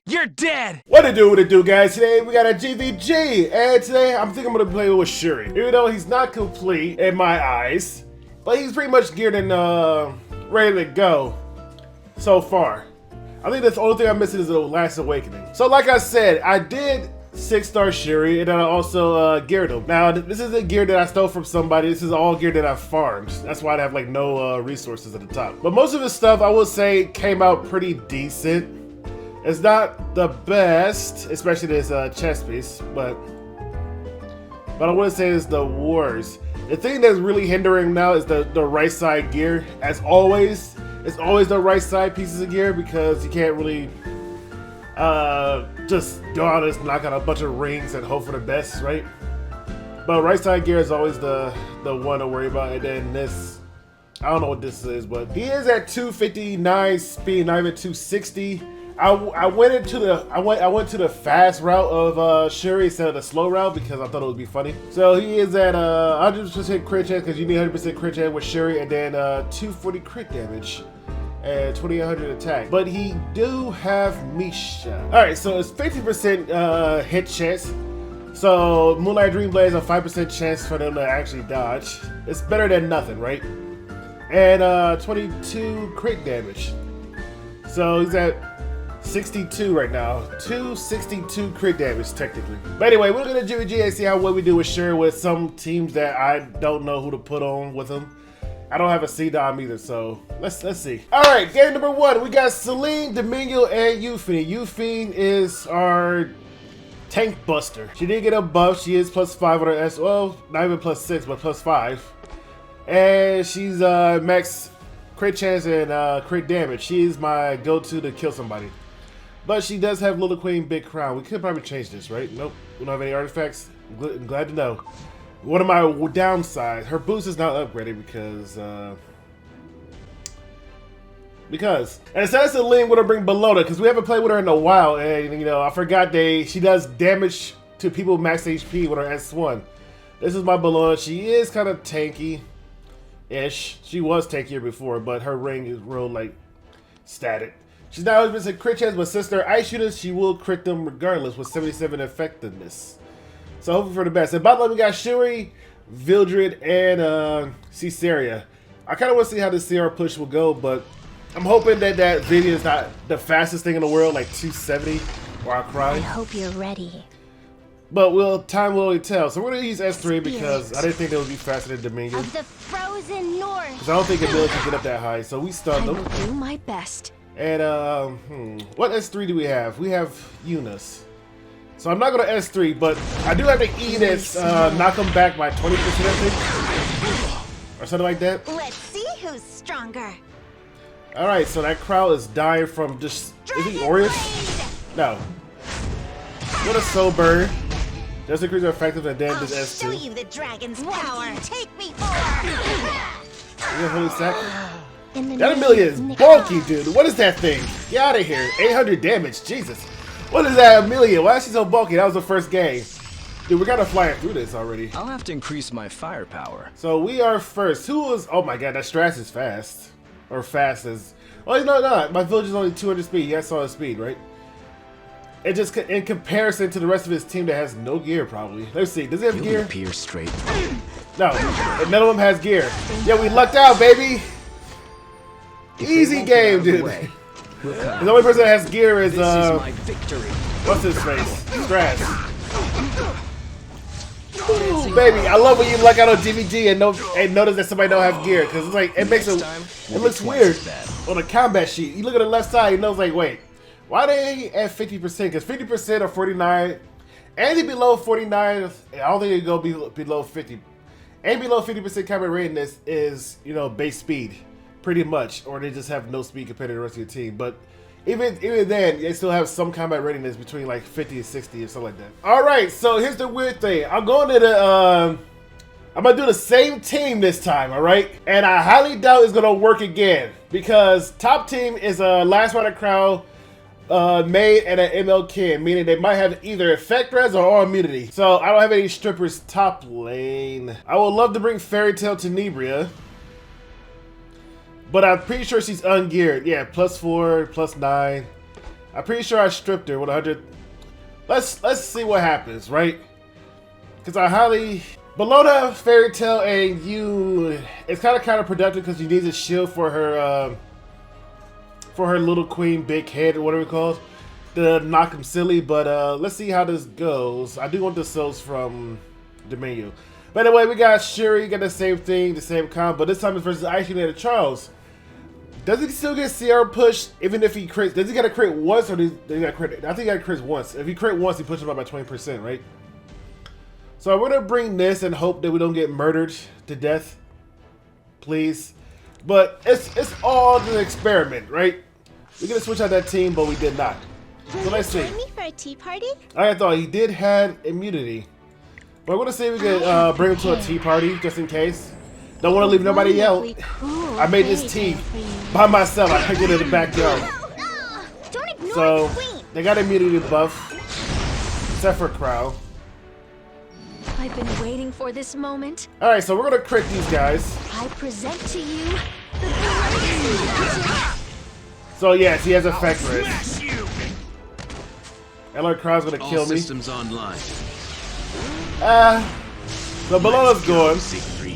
You're dead! What it do, guys? Today we got a GVG, and today I'm thinking I'm gonna play with Shuri. Even though he's not complete in my eyes, but he's pretty much geared and ready to go so far. I think that's the only thing I'm missing is the Last Awakening. So like I said, I did 6-star Shuri, and then I also geared him. Now, this isn't gear that I stole from somebody. This is all gear that I farmed. That's why I have like no resources at the top. But most of his stuff, I will say, came out pretty decent. It's not the best, especially this chest piece, but I wouldn't say it's the worst. The thing that's really hindering now is the right side gear. As always, it's always the right side pieces of gear because you can't really just go out and knock out a bunch of rings and hope for the best, right? But right side gear is always the one to worry about. And then this, I don't know what this is, but he is at 259 speed, not even 260. I went to the fast route of Shuri instead of the slow route because I thought it would be funny. So he is at 100% crit chance because you need 100% crit chance with Shuri, and then 240 crit damage and 2800 attack. But he do have Misha. All right, so it's 50% hit chance. So Moonlight Dream Blade has a 5% chance for them to actually dodge. It's better than nothing, right? And 22 crit damage. So he's at 62 right now. 262 crit damage technically. But anyway, we're gonna GVG and see how well we do with Shuri with some teams that I don't know who to put on with him. I don't have a C-Dom either, so let's see. All right, game number 1. We got Selene, Domingo, and Euphine. Euphine is our tank buster. She did get a buff. She is +5 on her S. Well, not even +6, but +5. And she's max crit chance and crit damage. She's my go-to to kill somebody. But she does have Little Queen Big Crown. We could probably change this, right? Nope. We don't have any artifacts. I'm glad to know. One of my downsides, her boost is not upgraded because. And instead of Selene, we're gonna bring Bellona because we haven't played with her in a while, and you know I forgot she does damage to people max HP with her S1. This is my Bellona. She is kind of tanky-ish. She was tankier before, but her ring is real like static. She's not 100% crit chance, but since they're ice shooters, she will crit them regardless with 77 effectiveness. So hoping for the best. And bottom we got Shuri, Vildred, and Caesarea. I kind of want to see how this CR push will go, but I'm hoping that video is not the fastest thing in the world, like 270, or I'll cry. I hope you're ready. But time will only tell. So we're going to use S3 because I didn't think they would be faster than Domingo. Of the frozen north. Because I don't think Amelia can get up that high, so we stunned them. I will do my best. And what S3 do we have? We have Eunice. So I'm not gonna S3, but I do have to E this, knock him back by 20%, I think, or something like that. Let's see who's stronger. All right, so that crowd is dying from just. Is he Aureus? No. What a soul burn. Just increase our effectiveness and then this S2. Show you the dragon's power. Take me for. You holy sack. That Amelia is bulky, dude. What is that thing? Get out of here. 800 damage. Jesus. What is that, Amelia? Why is she so bulky? That was the first game. Dude, we gotta fly through this already. I'll have to increase my firepower. So we are first. Who was... Oh my god, that Strass is fast. Or fast as... Oh, no, not. My village is only 200 speed. You guys saw his speed, right? It just... In comparison to the rest of his team that has no gear, probably. Let's see. Does he have gear? Appear straight. No. None of them has gear. Yeah, we lucked out, baby. Easy game, dude. The only person that has gear is what's his face? Strass. Ooh, baby, I love when you luck out on GVG and notice that somebody don't have gear because it's like it looks weird on the combat sheet. You look at the left side, you know, it's like wait, why they at 50%? Because 50% or 49, anything below 49, I don't think it go below 50. And below 50% combat rating is you know base speed. Pretty much, or they just have no speed compared to the rest of your team. But even then, they still have some combat readiness between like 50 and 60 or something like that. All right, so here's the weird thing. I'm going to the, I'm gonna do the same team this time, all right? And I highly doubt it's gonna work again because top team is a Last Rider Crown, Maid, and an ML Kin, meaning they might have either effect res or all immunity. So I don't have any strippers top lane. I would love to bring Fairy Tail to Tenebria. But I'm pretty sure she's ungeared. Yeah, +4, +9. I'm pretty sure I stripped her with 100. Let's see what happens, right? Because I highly below the Fairy Tail and you, it's kind of counterproductive because she needs a shield for her little queen big head or whatever it's called to knock him silly. But let's see how this goes. I do want the souls from the menu. By the way, we got Shuri, got the same thing, the same comp, but this time it's versus Ice United Charles. Does he still get CR push even if he crits? Does he gotta crit once or does he gotta crit? I think he gotta crit once. If he crit once, he pushes him up by 20%, right? So we're gonna bring this and hope that we don't get murdered to death, please. But it's all an experiment, right? We're gonna switch out that team, but we did not. So let's see. Join me for a tea party? I thought he did have immunity, but I'm gonna see if we could bring him to a tea party just in case. Don't want to leave nobody out. I made this tea by myself. I picked it in the backyard. Don't ignore So the queen. they got immunity buff, except for Crow. I've been waiting for this moment. All right, so we're gonna crit these guys. I present to you the greatest. So yes, he has effect risk. Smash you! And Lord Crow's gonna All kill me. systems online. So Bellona's going. Siegfried.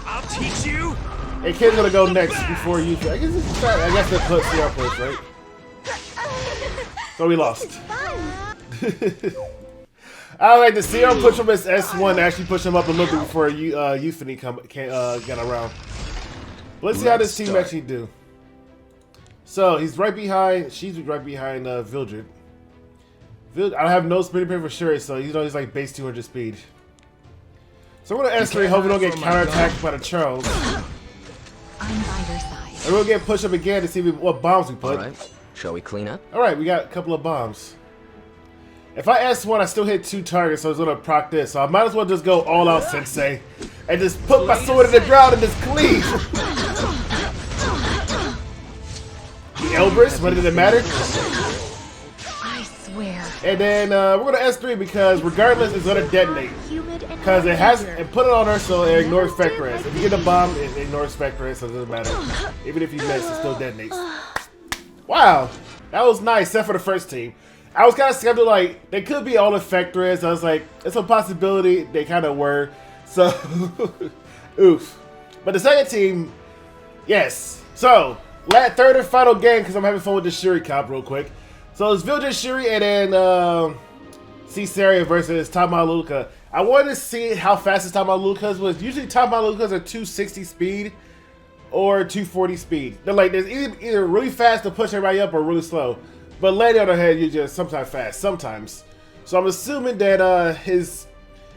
I'll teach you! Hey, Kid's gonna go next before you. I guess they put CR push, right? So we lost. I like the CR push him as S1 actually push him up a little bit before Euphony get around. Let's see how this team actually do. So he's right behind. She's right behind Vildred. I have no speed pair for sure, so you know he's like base 200 speed. So we're gonna S3, hope we don't get counterattacked by the Charles. I'm by your side. And we'll get pushed up again to see what bombs we put. Alright, shall we clean up? Alright, we got a couple of bombs. If I S1, I still hit 2 targets, so it's gonna proc this. So I might as well just go all out, Sensei. And just put my sword in the ground and just cleave. The Elbrus, what did it matter? I swear. And then we're gonna S3 because regardless, it's gonna detonate. Because it has, and put it on her so it ignores effect rest. If you get a bomb, it ignores effect rest, so it doesn't matter. Even if you miss, it still detonates. Wow, that was nice, except for the first team. I was kind of skeptical, like, they could be all effect rest. I was like, it's a possibility. They kind of were. So, oof. But the second team, yes. So, third and final game, because I'm having fun with the Shuri comp real quick. So it's Vildred Shuri and then Caesarea versus Tamaluka. I wanted to see how fast his Tamalukas was. Usually Tamalukas are 260 speed or 240 speed. They're like, there's either really fast to push everybody up or really slow. But Lady on the head, you just sometimes fast, sometimes. So I'm assuming that his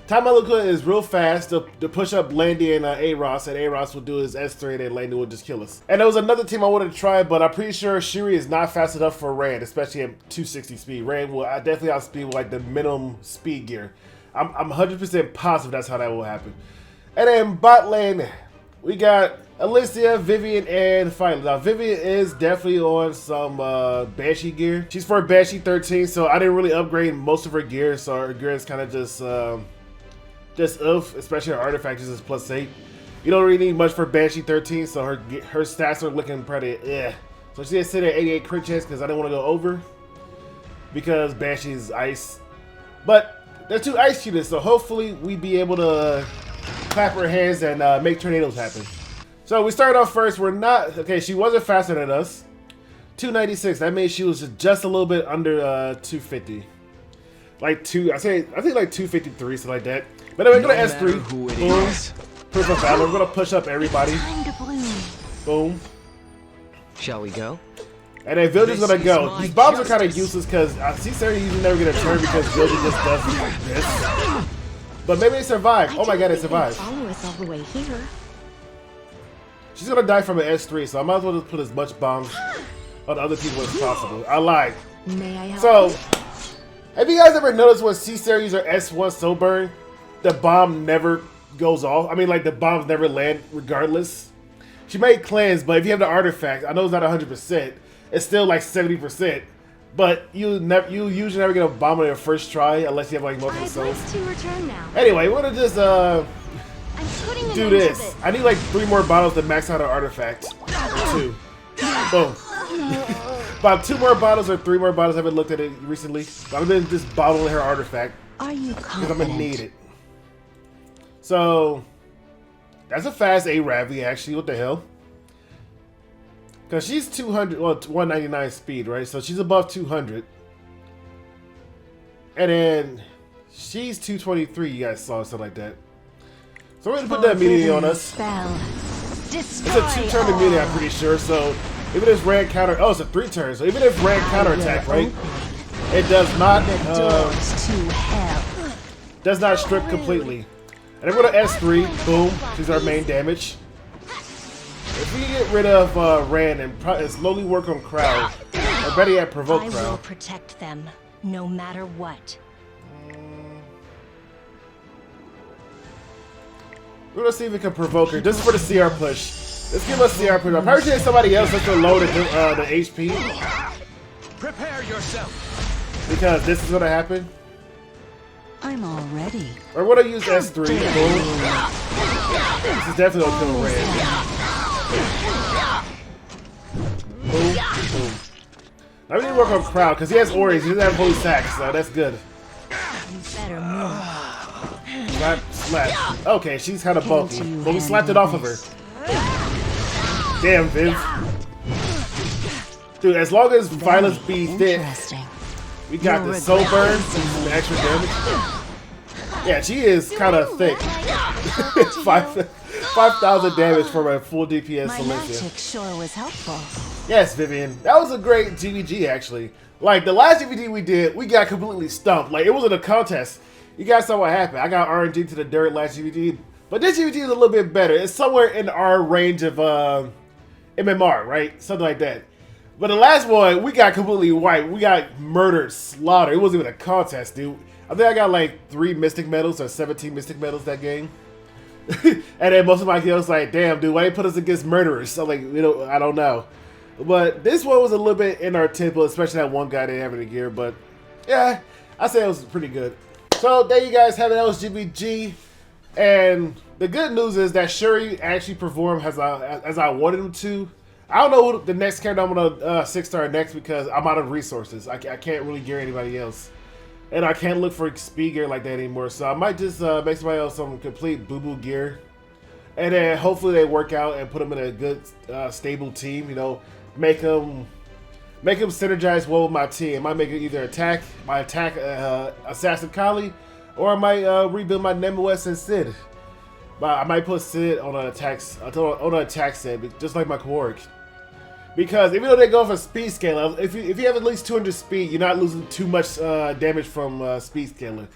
Tamaluka is real fast to push up Landy and A-Ross, and A-Ross will do his S3 and then Landy will just kill us. And there was another team I wanted to try, but I'm pretty sure Shuri is not fast enough for Rand, especially at 260 speed. Rand will definitely outspeed with like the minimum speed gear. I'm 100% positive that's how that will happen. And then bot lane, we got Alicia, Vivian, and Fighter. Now Vivian is definitely on some Banshee gear. She's for Banshee 13, so I didn't really upgrade most of her gear, so her gear is kind of just oof, especially her artifact is +8. You don't really need much for Banshee 13, so her stats are looking pretty So she has sit at 88 crit chance because I didn't want to go over because Banshee is ice. But they're 2 ice cheaters, so hopefully we be able to clap her hands and make tornadoes happen. So we started off first. We're not okay. She wasn't faster than us. 296. That means she was just a little bit under 250. Like I think like 253, something like that. But then we're gonna S3. Who it Boom. is. Proof of valor. We're gonna push up everybody. Time to bloom. Boom. Shall we go? And then Vildred's gonna This go. is my These bombs are kind of justice. useless because I see Sarah usually never get a turn because Vildred just does this. But maybe they survive. Oh my god, they survived. Follow us all the way here. She's gonna die from an S3, so I might as well just put as much bombs on other people as possible. I lied. May I help? So, have you guys ever noticed when C-Series user S1 so burn, the bomb never goes off? I mean, like the bombs never land regardless. She may cleanse, but if you have the artifact, I know it's not 100%. It's still like 70%. But you usually never get a bomb on your first try unless you have like multiple I'd souls. like to return now. Anyway, we're gonna just I'm putting an do end to this. I need like 3 more bottles to max out our artifact. 2. Boom. About 2 more bottles or 3 more bottles. I haven't looked at it recently. But I've been just bottling her artifact. Are you Because I'm gonna need confident? it. So that's a fast A Ravi actually. What the hell? Because she's 200, well, 199 speed, right? So she's above 200. And then she's 223, you guys saw, something like that. So we're going to put that immunity on us. Spell. It's a 2-turn immunity, I'm pretty sure. So even if red counter, oh, it's a 3-turn. So even if red counterattack, right? It does not, Doors to hell. does not strip completely. And I'm going to S3, boom, she's our main damage. If we get rid of Rand and slowly work on Crowd, or better yet, provoke I will Crowd. protect them, no matter what. We're gonna see if we can provoke her, just for the CR push. Let's give us CR push. I'm pretty sure somebody else has to load the HP, Prepare yourself. because this is gonna happen. I'm all ready. Or we're gonna use S3, boom. This is definitely gonna kill Rand. Boom, boom. Now we need to work on Crowd, because he has Ores, he doesn't have Holy Sack, so that's good. You better move. Slap, slap. Okay, she's kind of bulky, but we slapped it off of her. Damn, Viv. Dude, as long as Violence be thick, Interesting. we got the Soul Burn, some extra damage. Yeah, she is kind of thick. 5,000 damage for a full DPS My Silencia. magic sure was helpful. Yes, Vivian. That was a great GVG, actually. Like, the last GVG we did, we got completely stumped. Like, it wasn't a contest. You guys saw what happened. I got RNG to the dirt last GVG. But this GVG is a little bit better. It's somewhere in our range of MMR, right? Something like that. But the last one, we got completely wiped. We got murdered, slaughtered. It wasn't even a contest, dude. I think I got like 3 Mystic Medals or 17 Mystic Medals that game. And then most of my kills like, damn, dude, why they put us against murderers? So like, you know, I don't know. But this one was a little bit in our tempo, especially that one guy they have in the gear. But yeah, I say it was pretty good. So there you guys have it. That was GVG. And the good news is that Shuri actually performed as I wanted him to. I don't know who the next character I'm gonna 6-star next, because I'm out of resources. I can't really gear anybody else. And I can't look for speed gear like that anymore. So I might just make somebody else some complete boo-boo gear. And then hopefully they work out and put them in a good, stable team. You know, make them synergize well with my team. I might make it either my attack Assassin Kali, or I might rebuild my Nemues and Sid. But I might put Sid on an attack set, just like my Quark. Because even though they go for speed scaler, if you have at least 200 speed, you're not losing too much damage from speed scaler.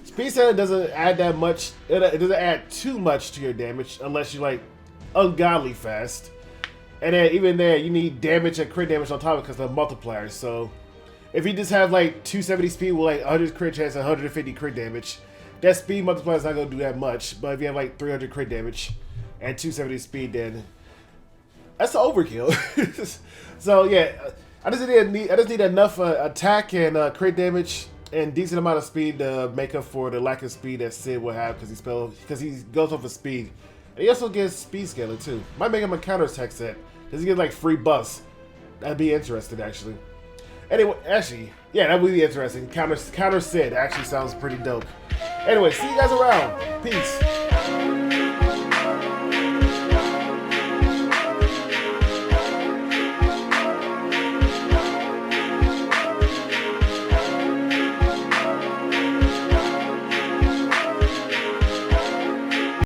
Speed scaler doesn't add that much. It doesn't add too much to your damage unless you're like ungodly fast. And then even there, you need damage and crit damage on top of it because of the multipliers. So if you just have like 270 speed with like 100 crit chance and 150 crit damage, that speed multiplier is not going to do that much. But if you have like 300 crit damage and 270 speed, then that's an overkill. So yeah, I just need enough attack and crit damage and decent amount of speed to make up for the lack of speed that Sid will have because he goes off of speed. And he also gets speed scaler too. Might make him a counter attack set. Does he get like free buffs? That'd be interesting actually. Anyway, actually, yeah, that would be interesting. Counter Sid actually sounds pretty dope. Anyway, see you guys around. Peace.